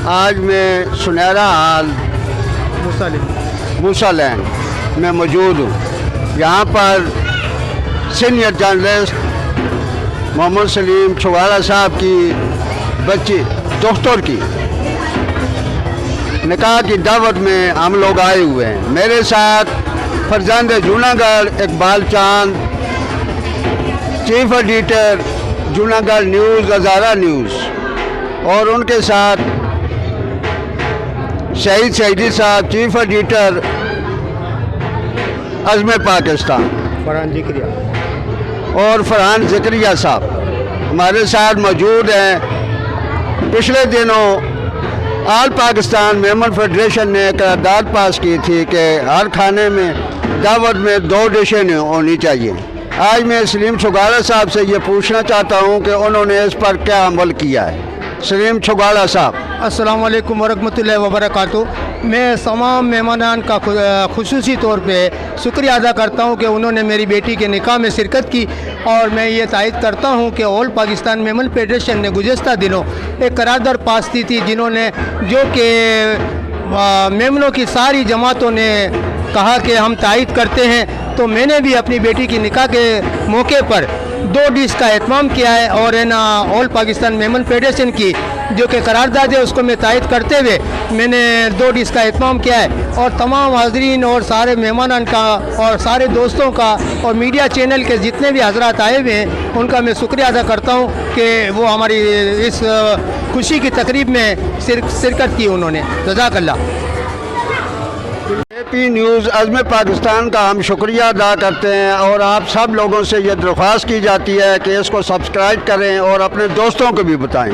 आज मैं सुनहरा हाल मूसा लैंड में मौजूद हूँ। यहाँ पर सीनियर जर्नलिस्ट मोहम्मद सलीम छुवाड़ा साहब की बच्ची दोस्तों की निकाह की दावत में हम लोग आए हुए हैं। मेरे साथ फरजंद जूनागढ़ इकबाल चांद, चीफ एडिटर जूनागढ़ न्यूज़ हज़ारा न्यूज़, और उनके साथ शहीद सईदी साहब चीफ एडिटर अज़्म पाकिस्तान, और फरहान ज़िक्रिया साहब हमारे साथ मौजूद हैं। पिछले दिनों ऑल पाकिस्तान मेमन फेडरेशन ने करारदाद पास की थी कि हर खाने में दावत में 2 डिशें होनी चाहिए। आज मैं सलीम छुगाड़ा साहब से ये पूछना चाहता हूँ कि उन्होंने इस पर क्या अमल किया है। सलीम छुगाड़ा साहब। अस्सलाम वालेकुम वरहमतुल्लाहि वबरकातुहू। मैं तमाम मेहमानान का खुसूसी तौर पे शुक्रिया अदा करता हूँ कि उन्होंने मेरी बेटी के निकाह में शिरकत की, और मैं ये तायद करता हूँ कि ऑल पाकिस्तान मेमन फेडरेशन ने गुज़श्ता दिनों एक करारदाद पास की थी, जिन्होंने जो कि मेमनों की सारी जमातों ने कहा कि हम तायद करते हैं। तो मैंने भी अपनी बेटी की निकाह के मौके पर 2 डिश का एहतमाम किया है, और ऑल पाकिस्तान मेमन फेडरेशन की जो कि करारदाद है उसको मैं तायद करते हुए मैंने 2 डिश का एहतमाम किया है। और तमाम हाज़रीन और सारे मेहमानान का और सारे दोस्तों का और मीडिया चैनल के जितने भी हज़रात आए हुए हैं उनका मैं शुक्रिया अदा करता हूँ कि वो हमारी इस खुशी की तकरीब में शिरकत की उन्होंने। जज़ाकल्लाह। AP न्यूज़ अज़्म पाकिस्तान का हम शुक्रिया अदा करते हैं, और आप सब लोगों से ये दरख्वास्त की जाती है कि इसको सब्सक्राइब करें और अपने दोस्तों को भी बताएं।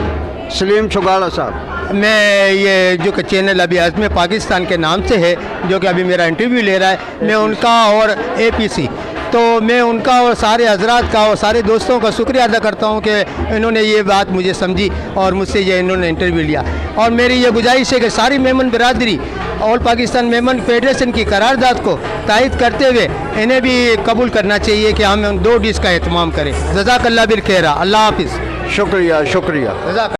सलीम छुगाड़ा साहब। मैं ये जो कि चैनल अभी अज़्म पाकिस्तान के नाम से है, जो कि अभी मेरा इंटरव्यू ले रहा है, मैं उनका और APC, तो मैं उनका और सारे हज़रात का और सारे दोस्तों का शुक्रिया अदा करता हूँ कि इन्होंने ये बात मुझे समझी और मुझसे ये इन्होंने इंटरव्यू लिया। और मेरी ये गुजारिश है कि सारी मेमन बिरादरी ऑल पाकिस्तान मेमन फेडरेशन की करारदाद को तायद करते हुए इन्हें भी कबूल करना चाहिए कि हम 2 डिश का एहतमाम करें। जज़ाकल्लाह बिल खैरा। अल्लाह हाफिज़। शुक्रिया।